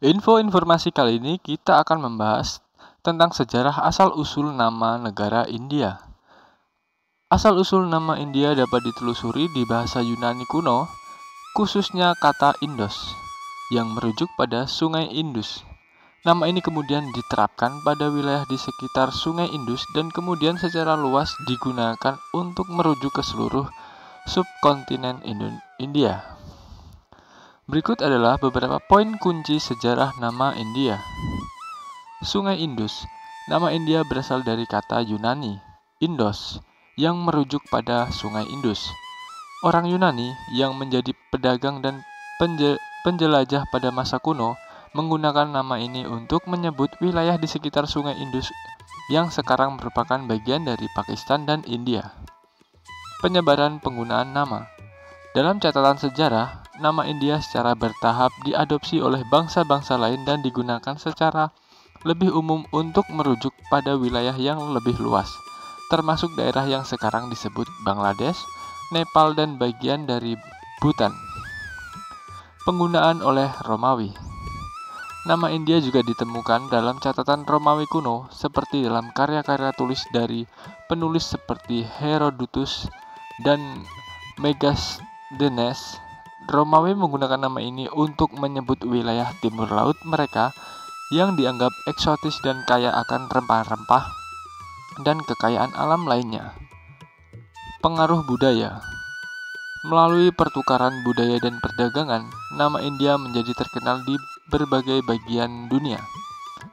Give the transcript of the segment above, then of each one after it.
Informasi kali ini kita akan membahas tentang sejarah asal-usul nama negara India. Asal-usul nama India dapat ditelusuri di bahasa Yunani kuno, khususnya kata Indos, yang merujuk pada Sungai Indus. Nama ini kemudian diterapkan pada wilayah di sekitar Sungai Indus dan kemudian secara luas digunakan untuk merujuk ke seluruh subkontinen India. Berikut adalah beberapa poin kunci sejarah nama India. Sungai Indus. Nama India berasal dari kata Yunani, Indos, yang merujuk pada Sungai Indus. Orang Yunani yang menjadi pedagang dan penjelajah pada masa kuno menggunakan nama ini untuk menyebut wilayah di sekitar Sungai Indus yang sekarang merupakan bagian dari Pakistan dan India. Penyebaran penggunaan nama. Dalam catatan sejarah, nama India secara bertahap diadopsi oleh bangsa-bangsa lain dan digunakan secara lebih umum untuk merujuk pada wilayah yang lebih luas, termasuk daerah yang sekarang disebut Bangladesh, Nepal, dan bagian dari Bhutan. Penggunaan oleh Romawi. Nama India juga ditemukan dalam catatan Romawi kuno, seperti dalam karya-karya tulis dari penulis seperti Herodotus dan Megasthenes. Romawi menggunakan nama ini untuk menyebut wilayah timur laut mereka yang dianggap eksotis dan kaya akan rempah-rempah dan kekayaan alam lainnya. Pengaruh budaya. Melalui pertukaran budaya dan perdagangan, nama India menjadi terkenal di berbagai bagian dunia.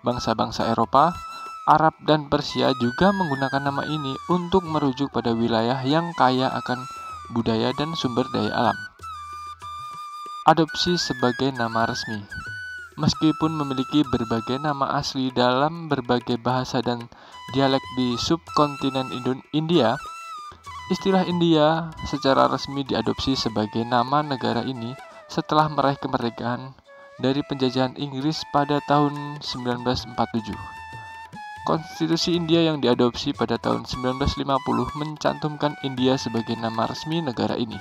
Bangsa-bangsa Eropa, Arab, dan Persia juga menggunakan nama ini untuk merujuk pada wilayah yang kaya akan budaya dan sumber daya alam. Adopsi sebagai nama resmi. Meskipun memiliki berbagai nama asli dalam berbagai bahasa dan dialek di subkontinen India, istilah India secara resmi diadopsi sebagai nama negara ini setelah meraih kemerdekaan dari penjajahan Inggris pada tahun 1947. Konstitusi India yang diadopsi pada tahun 1950 mencantumkan India sebagai nama resmi negara ini.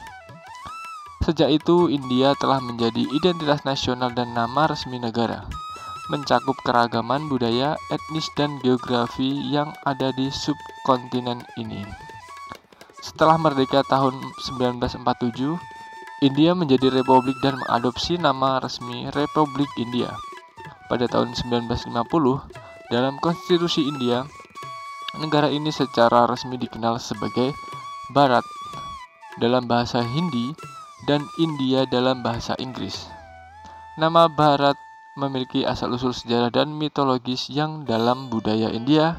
Sejak itu, India telah menjadi identitas nasional dan nama resmi negara, mencakup keragaman budaya, etnis, dan geografi yang ada di subkontinen ini. Setelah merdeka tahun 1947, India menjadi republik dan mengadopsi nama resmi Republik India. Pada tahun 1950, dalam konstitusi India, negara ini secara resmi dikenal sebagai Bharat dalam bahasa Hindi dan India dalam bahasa Inggris. Nama Bharat memiliki asal-usul sejarah dan mitologis yang dalam budaya India.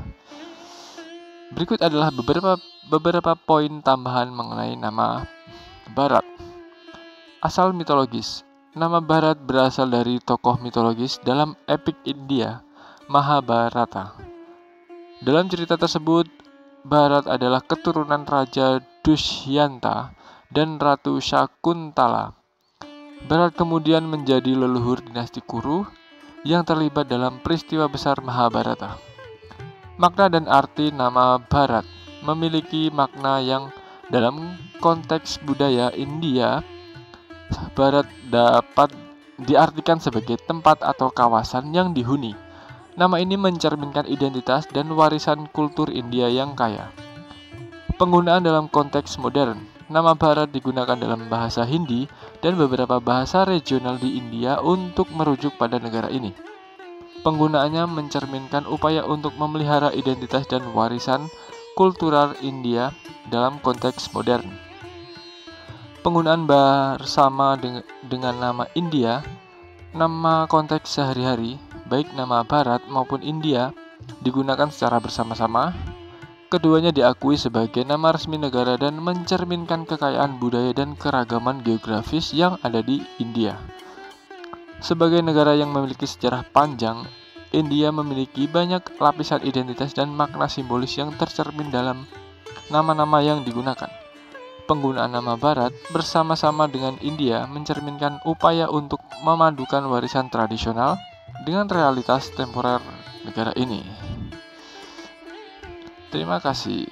Berikut adalah beberapa poin tambahan mengenai nama Bharat. Asal mitologis. Nama Bharat berasal dari tokoh mitologis dalam epik India, Mahabharata. Dalam cerita tersebut, Bharat adalah keturunan Raja Dushyanta dan Ratu Syakuntala. Bharat kemudian menjadi leluhur dinasti Kuru yang terlibat dalam peristiwa besar Mahabharata. Makna dan arti nama Bharat memiliki makna yang dalam konteks budaya India, Bharat dapat diartikan sebagai tempat atau kawasan yang dihuni. Nama ini mencerminkan identitas dan warisan kultur India yang kaya. Penggunaan dalam konteks modern. Nama Bharat digunakan dalam bahasa Hindi dan beberapa bahasa regional di India untuk merujuk pada negara ini. Penggunaannya mencerminkan upaya untuk memelihara identitas dan warisan kultural India dalam konteks modern. Penggunaan bersama dengan nama India, nama konteks sehari-hari, baik nama Bharat maupun India, digunakan secara bersama-sama. Keduanya diakui sebagai nama resmi negara dan mencerminkan kekayaan budaya dan keragaman geografis yang ada di India. Sebagai negara yang memiliki sejarah panjang, India memiliki banyak lapisan identitas dan makna simbolis yang tercermin dalam nama-nama yang digunakan. Penggunaan nama Bharat bersama-sama dengan India mencerminkan upaya untuk memadukan warisan tradisional dengan realitas temporer negara ini. Terima kasih.